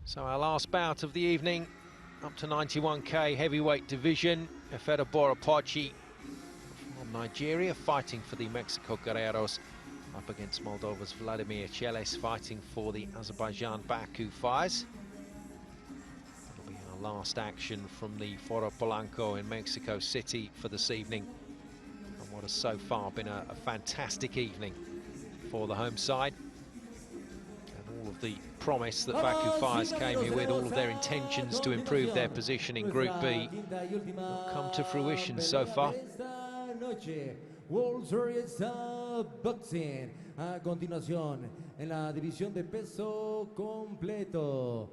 So our last bout of the evening, up to 91k heavyweight division. Efedo Boropochi from Nigeria fighting for the Mexico Guerreros, up against Moldova's Vladimir Cheles fighting for the Azerbaijan Baku Fires. It'll be our last action from the Foro Polanco in Mexico City for this evening, and what has so far been a fantastic evening for the home side. All of the promise that Baku Fires came here with, all of their intentions to improve their position in Group B, not come to fruition so far. World Series Boxing. A continuación, en la división de peso completo.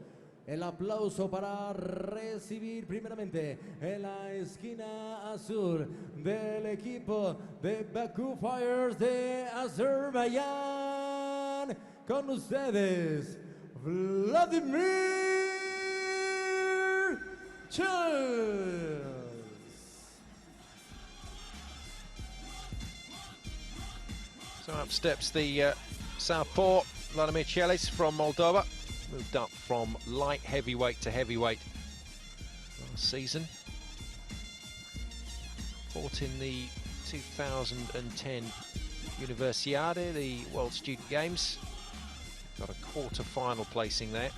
El aplauso para recibir primeramente en la esquina azul del equipo de Baku Fires de Azerbaiyán. Con ustedes, Vladimir Jan. So up steps the southpaw, Vladimir Cheles from Moldova. Moved up from light heavyweight to heavyweight last season. Fought in the 2010 Universiade, the World Student Games. Got a quarter-final placing there.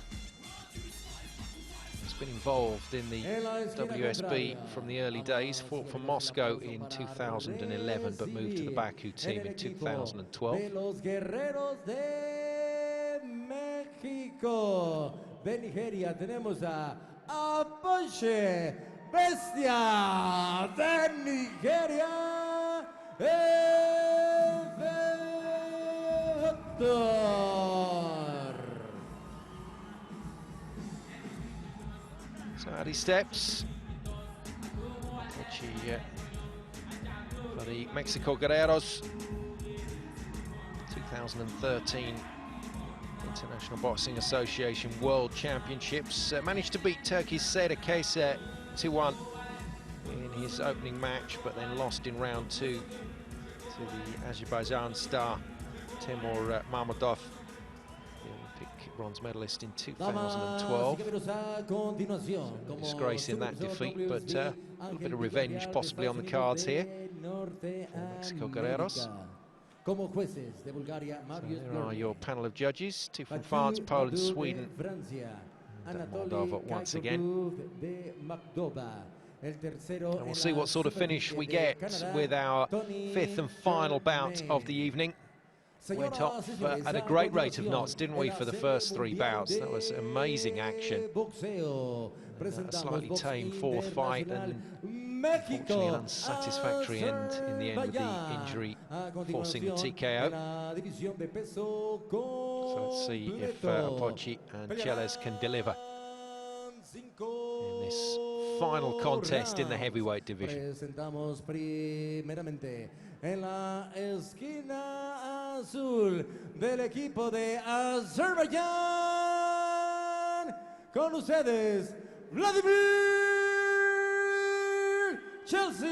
He's been involved in the WSB from the early days. Fought for Moscow in 2011, but moved to the Baku team in 2012. De los guerreros de México. De Nigeria tenemos a Apoche, bestia de Nigeria. So out he steps. For the Mexico Guerreros, 2013 International Boxing Association World Championships. Managed to beat Turkey's Seda Kayser 2-1 in his opening match, but then lost in round 2 to the Azerbaijan star Timur Mammadov, the Olympic bronze medalist in 2012. No disgrace in that defeat, but a little bit of revenge possibly on the cards here for Mexico Guerreros. So there are your panel of judges, two from France, Poland, Sweden, and Moldova once again. And we'll see what sort of finish we get with our fifth and final bout of the evening. Went off at a great rate of knots, didn't we, for the first three bouts? That was amazing action. A slightly tame fourth fight, and unfortunately an unsatisfactory end in the end with the injury forcing the TKO. So let's see if Apoche and Cheles can deliver in this final contest in the heavyweight division. Presentamos primeramente en la esquina azul del equipo de Azerbaiyán, con ustedes Vladimir Cheles.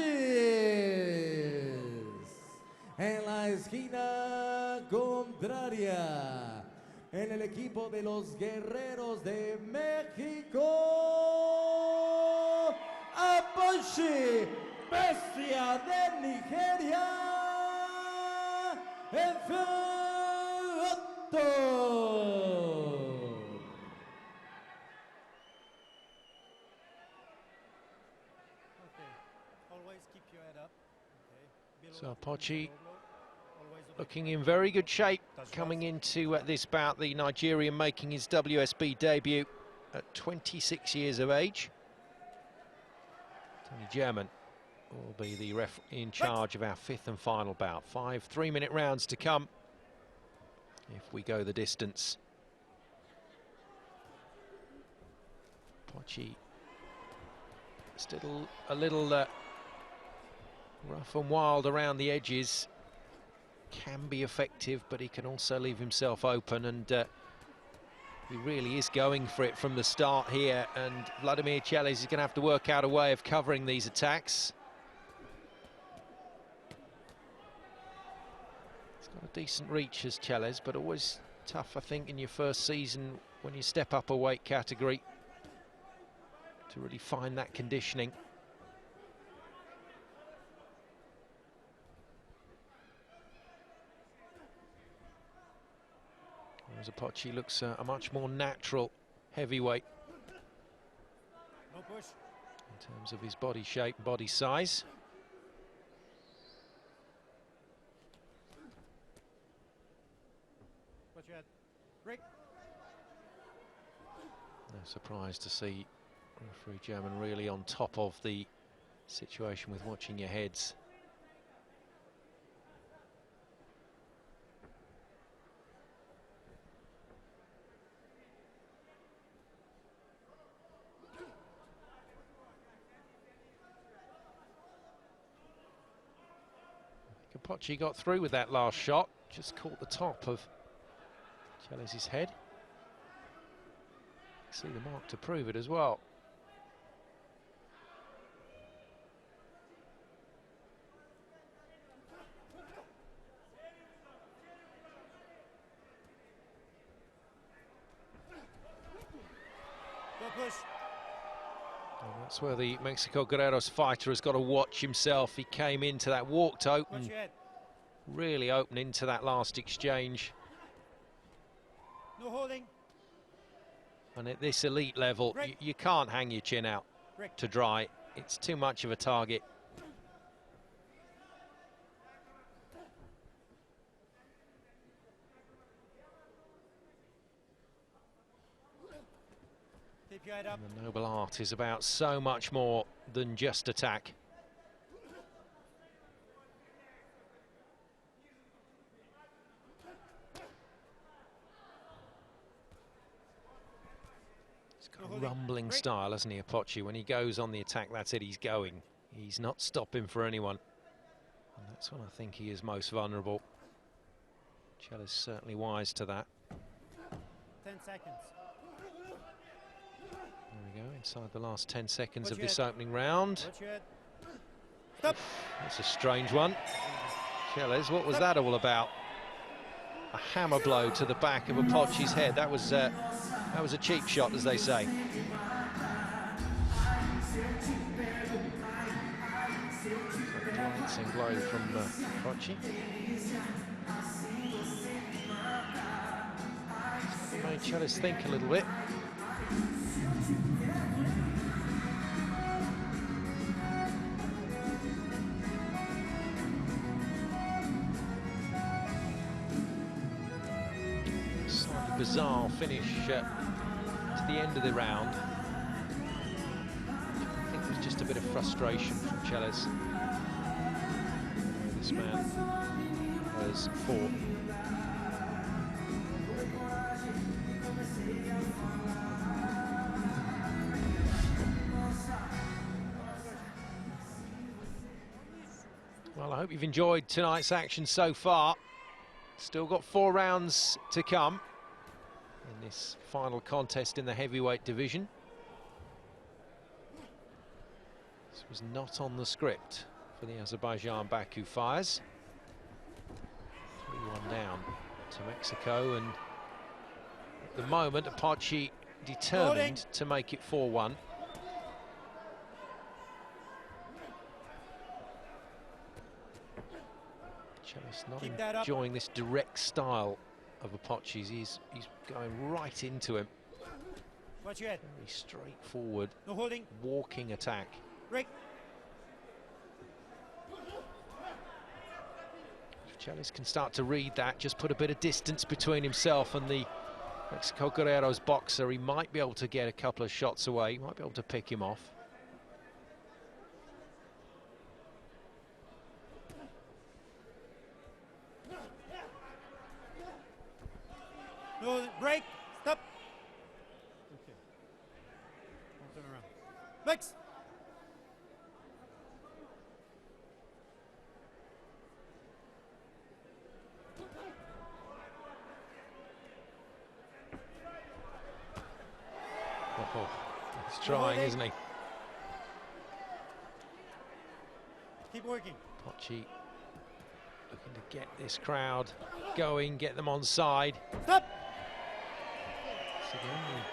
En la esquina contraria, en el equipo de los Guerreros de México, Apoche, bestia de Nigeria, So Apoche looking in very good shape coming into this bout. The Nigerian making his WSB debut at 26 years of age. Tony German will be the ref in charge of our fifth and final bout. 5 3-minute rounds to come if we go the distance. Apoche still a little rough and wild around the edges. Can be effective, but he can also leave himself open, and he really is going for it from the start here, and Vladimir Cheles is going to have to work out a way of covering these attacks. He's got a decent reach as Cheles, but always tough, I think, in your first season when you step up a weight category to really find that conditioning. Whereas Apochi looks a much more natural heavyweight No push. in terms of his body shape, body size. Watch your head. Break. No surprise to see referee German really on top of the situation with watching your heads. Apochi got through with that last shot, just caught the top of Cheles's head. See the mark to prove it as well. Go push. And that's where the Mexico Guerrero's fighter has got to watch himself. He came into that, walked open, Watch your head. really open into that last exchange. No holding. And at this elite level, you can't hang your chin out to dry. It's too much of a target. Keep your head up. And the noble art is about so much more than just attack. Rumbling style, hasn't he, Apochi? When he goes on the attack, that's it, he's going. He's not stopping for anyone. And that's when I think he is most vulnerable. Chella's certainly wise to that. 10 seconds. There we go, inside the last 10 seconds of this opening round. Watch your head. Stop. That's a strange one. Chella's, what was that all about? A hammer blow to the back of Apochi's head. That was a cheap shot, as they say. Glancing blow from Apochi. Made Chella's think a little bit. Slightly bizarre finish to the end of the round. I think it was just a bit of frustration from Chella's. This man has fought. Well, I hope you've enjoyed tonight's action so far. Still got 4 rounds to come in this final contest in the heavyweight division. This was not on the script for the Azerbaijan Baku fires. 3-1 down to Mexico, and at the moment Apochi determined to make it 4-1. Chella's not enjoying this direct style of Apochi's. He's going right into him. Watch your head. Very straightforward, No holding. walking attack. Break. If Chella's can start to read that, just put a bit of distance between himself and the Mexico Guerrero's boxer, he might be able to get a couple of shots away, he might be able to pick him off. No, break. Stop. Okay. Don't turn around. Mix. Oh, he's trying, isn't he? Keep working. Apochi looking to get this crowd going, get them on side. Stop. again,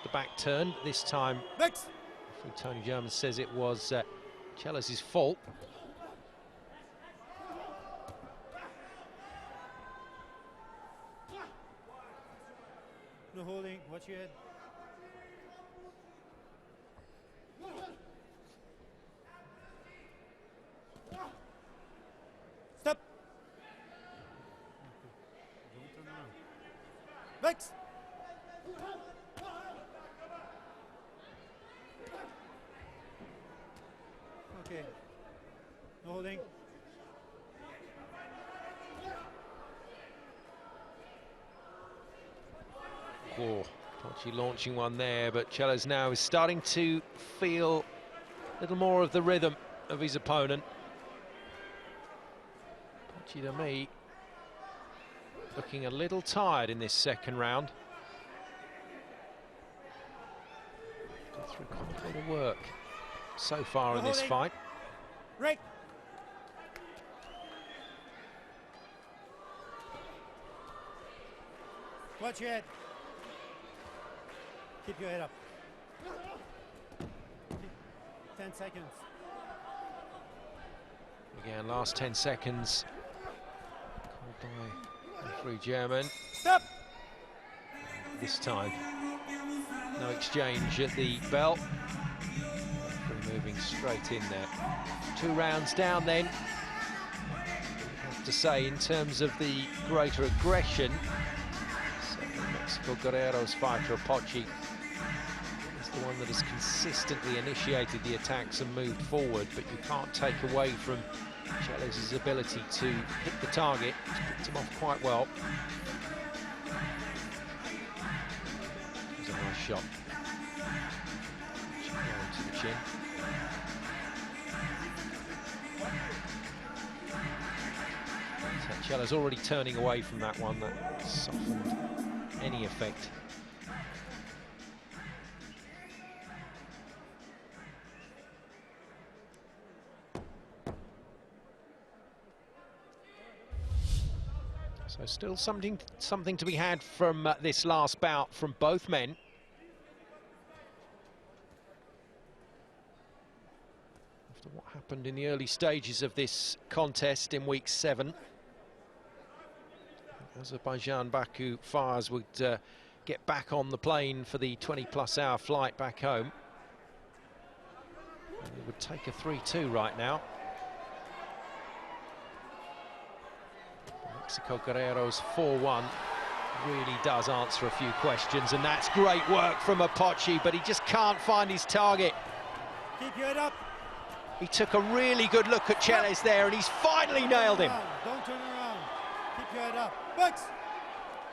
the back turn. This time, Mix. Tony German says it was Cheller's fault. No holding. Watch your head. Stop. Don't turn around. Mix. Okay. No holding. Oh, Pochi launching one there, but Cheller's now is starting to feel a little more of the rhythm of his opponent. Pochi, to me, looking a little tired in this second round. Got through quite a lot of work so far in this fight. Break. Watch your head. Keep your head up. 10 seconds. Again, last 10 seconds. Called by referee German. Stop. This time, no exchange at the bell. Referee moving straight in there. 2 rounds down then. I have to say, in terms of the greater aggression, certainly Mexico Guerrero's fighter, Pochi, is the one that has consistently initiated the attacks and moved forward, but you can't take away from Cheller's ability to hit the target. He's picked him off quite well. It was a nice shot. To the chin. So Cheller's already turning away from that one. That softened any effect. So still something to be had from this last bout from both men. After what happened in the early stages of this contest in week 7, Azerbaijan Baku fires would get back on the plane for the 20+ hour flight back home. And it would take a 3-2 right now. Mexico Guerrero's 4-1 really does answer a few questions, and that's great work from Pochi, but he just can't find his target. Keep your head up. He took a really good look at Cheller's there, and he's finally nailed him. Don't turn around. Keep your head up. Mix.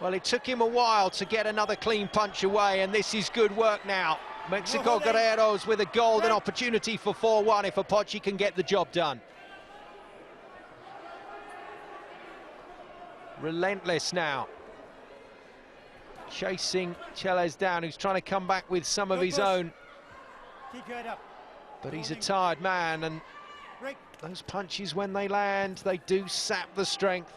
Well, it took him a while to get another clean punch away, and this is good work now. Mexico Guerrero's with a golden opportunity for 4-1 if Pochi can get the job done. Relentless now. Chasing Cheller's down, who's trying to come back with some of his own. Keep your head up. But he's a tired man, and those punches, when they land, they do sap the strength.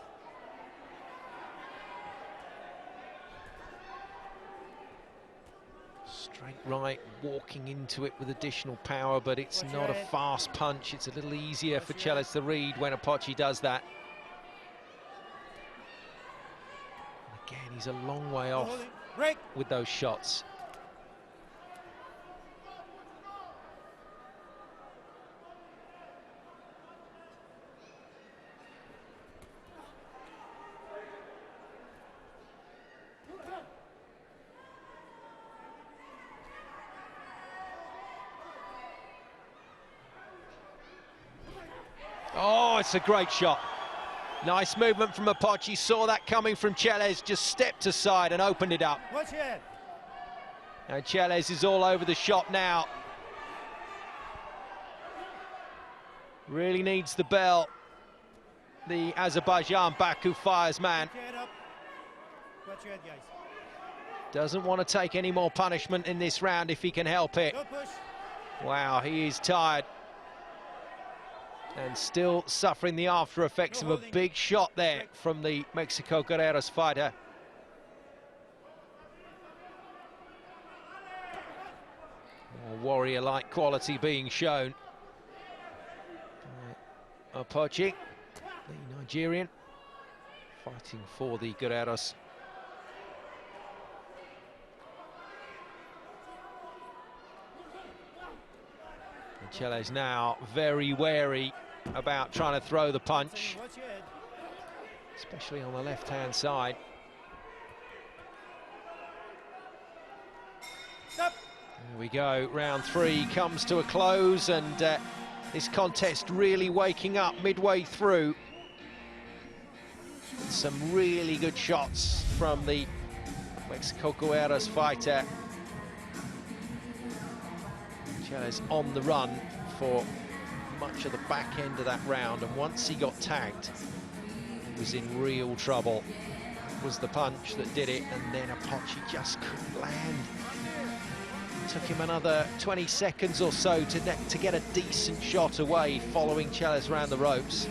Straight right, walking into it with additional power, but it's not a fast punch. It's a little easier for Cheller's to read when Pochi does that. Again, he's a long way off with those shots. Oh, it's a great shot. Nice movement from Pochi, saw that coming from Cheller's, just stepped aside and opened it up. Watch your head. And Cheller's is all over the shot now. Really needs the bell. The Azerbaijan Baku fires man. Keep your head up. Watch your head, guys. Doesn't want to take any more punishment in this round if he can help it. Don't push. Wow, he is tired. And still suffering the after effects of a big shot there from the Mexico Guerrero's fighter. warrior-like quality being shown. Opochi, the Nigerian, fighting for the Guerreros. Cheles now very wary about trying to throw the punch, especially on the left-hand side. There we go, round 3 comes to a close, and this contest really waking up midway through. Some really good shots from the Mexico Guerreros fighter. Cheles on the run for much of the back end of that round, and once he got tagged, he was in real trouble. It was the punch that did it, and then Opochi just couldn't land. It took him another 20 seconds or so to get a decent shot away following Cheles around the ropes.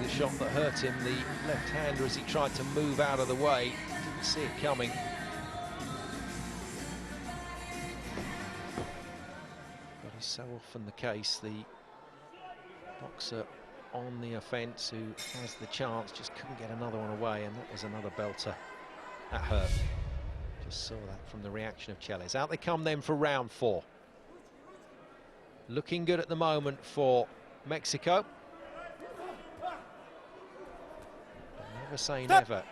The shot that hurt him, the left-hander, as he tried to move out of the way. Didn't see it coming. But it's so often the case, the boxer on the offence who has the chance just couldn't get another one away, and that was another belter. That hurt. Just saw that from the reaction of Cheles. Out they come then for round 4. Looking good at the moment for Mexico. Never say never.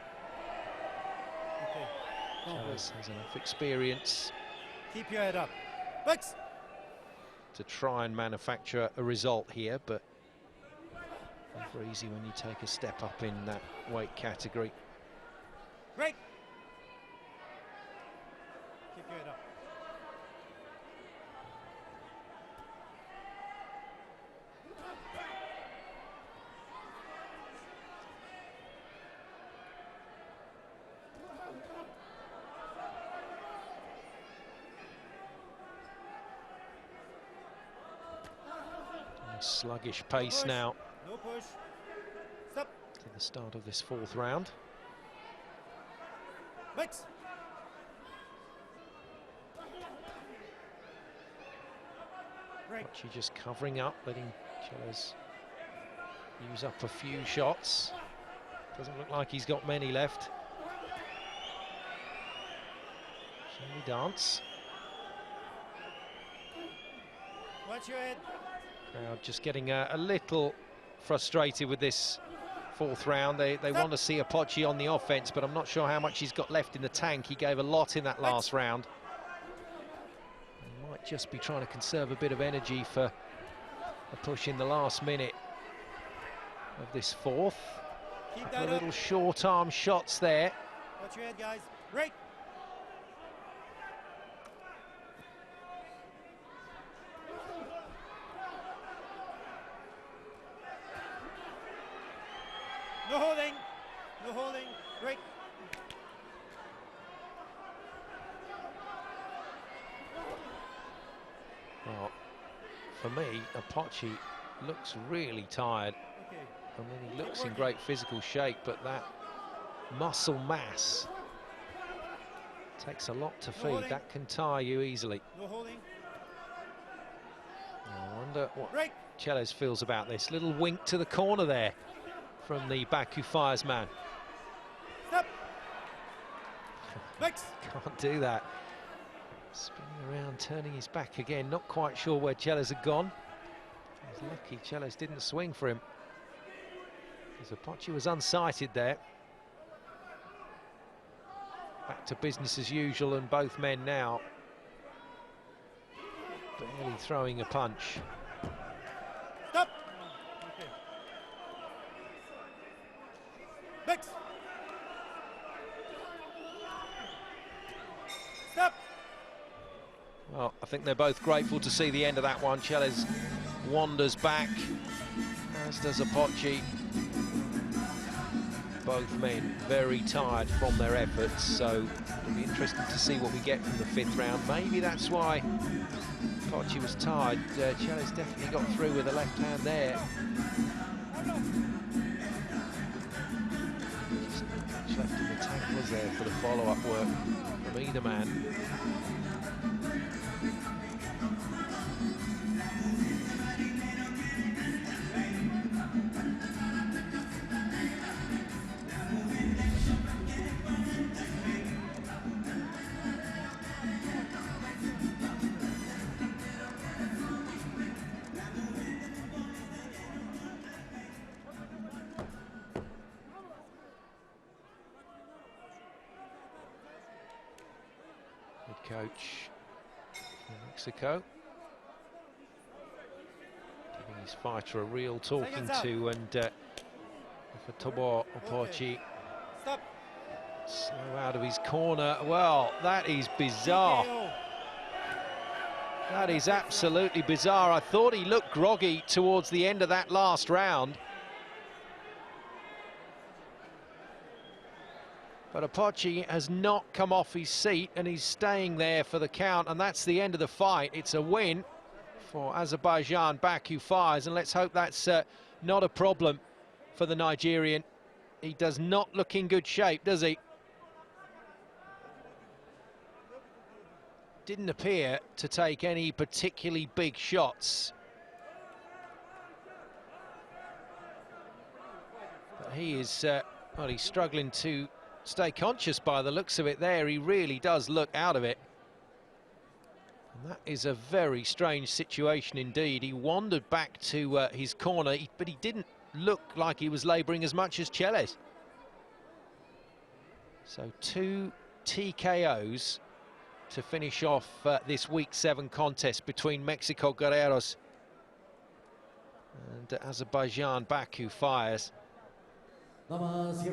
Okay. Cheles has enough experience. Keep your head up. Fix. To try and manufacture a result here, but never easy when you take a step up in that weight category. Break. Keep your head up. Sluggish pace now. No push. Stop. To the start of this 4th round. Mix. Break. Opochi just covering up, letting Cheles use up a few shots. Doesn't look like he's got many left. Shall we dance? Watch your head. Crowd just getting a little frustrated with this 4th round. They want to see Opochi on the offense, but I'm not sure how much he's got left in the tank. He gave a lot in that last round. He might just be trying to conserve a bit of energy for a push in the last minute of this 4th. Keep A that little up. short arm shots there. Watch your head, guys. Break. No holding. No holding. Break. Well, for me, Opochi looks really tired. Okay. I mean, he looks in great physical shape, but that muscle mass takes a lot to feed. That can tire you easily. No holding. I wonder what Break. Cheles feels about this. Little wink to the corner there from the Baku Fires man. Stop. Mix. Can't do that. Spinning around, turning his back again. Not quite sure where Cheles had gone. He's lucky Cheles didn't swing for him, because Opochi was unsighted there. Back to business as usual, and both men now barely throwing a punch. Stop. Okay. Mix. Stop. Well, I think they're both grateful to see the end of that one. Cheles wanders back, as does Opochi. Both men very tired from their efforts, so it'll be interesting to see what we get from the 5th round. Maybe that's why Opochi was tired. Cheles definitely got through with the left hand there. there for the follow-up work from either man. Coach from Mexico, giving his fighter a real talking to, and for Tobo Opochi, slow out of his corner. Well, that is bizarre. That is absolutely bizarre. I thought he looked groggy towards the end of that last round. But Opochi has not come off his seat, and he's staying there for the count, and that's the end of the fight. It's a win for Azerbaijan. Baku fires, and let's hope that's not a problem for the Nigerian. He does not look in good shape, does he? Didn't appear to take any particularly big shots. But he is, well, he's struggling to stay conscious by the looks of it there. He really does look out of it. And that is a very strange situation indeed. He wandered back to his corner, but he didn't look like he was labouring as much as Cheles. So 2 TKOs to finish off this Week 7 contest between Mexico Guerreros and Azerbaijan Baku fires. Both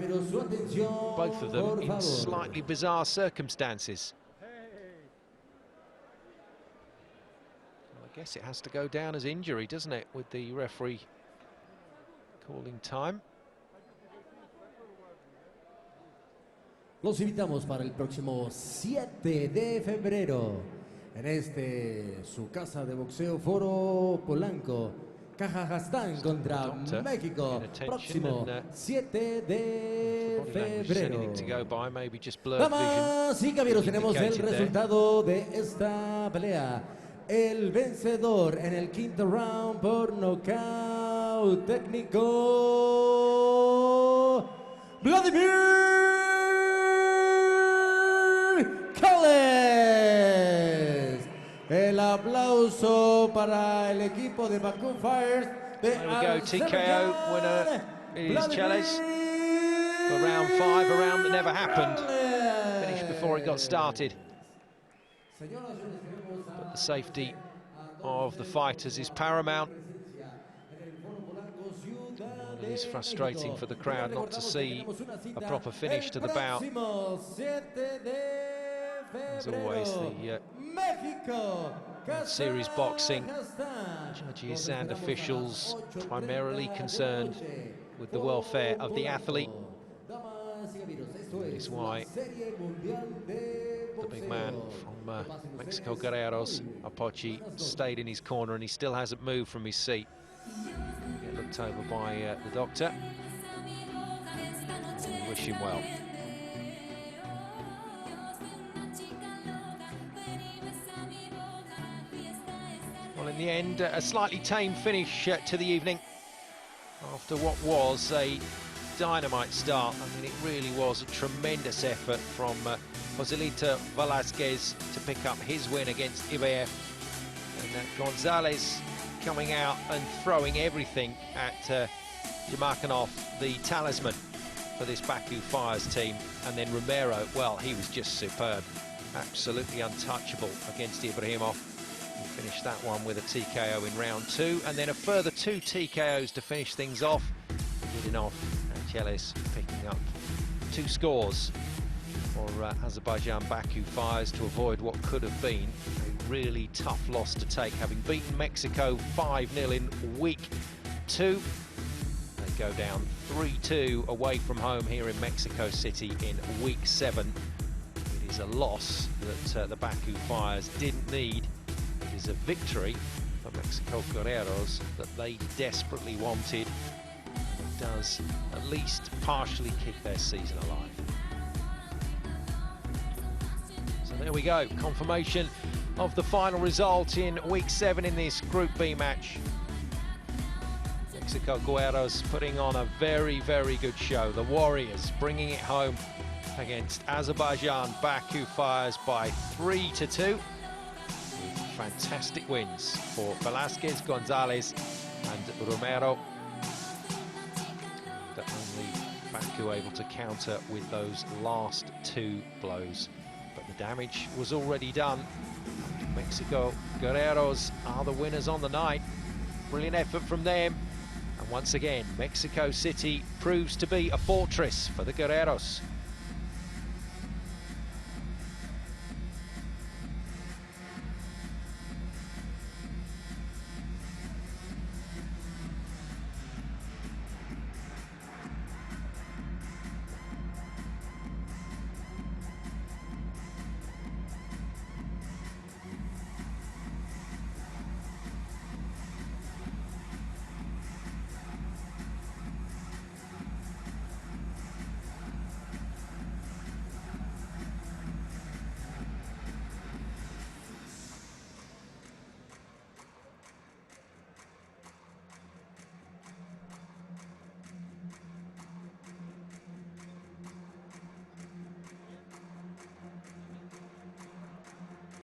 of them in slightly bizarre circumstances. Well, I guess it has to go down as injury, doesn't it, with the referee calling time. Los invitamos para el próximo 7 de febrero en su casa de boxeo Foro Polanco, Kazajstán contra México, próximo 7 de febrero. Damas y caballeros, tenemos el resultado de esta pelea. El vencedor en el quinto round por nocaut técnico, Vladimir Kales. El aplauso para el equipo de Baku Fires. There we go, TKO winner is Cheles for round 5, a round that never happened. Finished before it got started. But the safety of the fighters is paramount. It is frustrating for the crowd not to see a proper finish to the bout. As always, the series boxing judges and officials primarily concerned with the welfare of the athlete. That is why the big man from Mexico Guerreros, Opochi, stayed in his corner, and he still hasn't moved from his seat. Get looked over by the doctor. We wish him well. Well, in the end, a slightly tame finish to the evening after what was a dynamite start. I mean, it really was a tremendous effort from Joselito Velasquez to pick up his win against Ibaev, and Gonzalez coming out and throwing everything at Jamarkanov, the talisman for this Baku Fires team. And then Romero, well, he was just superb, absolutely untouchable against Ibrahimov. He finished that one with a TKO in round 2, and then a further 2 TKOs to finish things off. Vidinov and Cheles picking up 2 scores for Azerbaijan Baku Fires to avoid what could have been a really tough loss to take, having beaten Mexico 5-0 in week 2. They go down 3-2 away from home here in Mexico City in week 7. It is a loss that the Baku Fires didn't need. It is a victory for Mexico Guerreros that they desperately wanted. It does at least partially keep their season alive. there we go, confirmation of the final result in week 7 in this Group B match. Mexico Guerreros putting on a very, very good show. The Warriors bringing it home against Azerbaijan Baku Fires by 3-2. Fantastic wins for Velasquez, Gonzalez and Romero. And only Baku able to counter with those last 2 blows. But the damage was already done. Mexico Guerreros are the winners on the night. Brilliant effort from them. And once again, Mexico City proves to be a fortress for the Guerreros.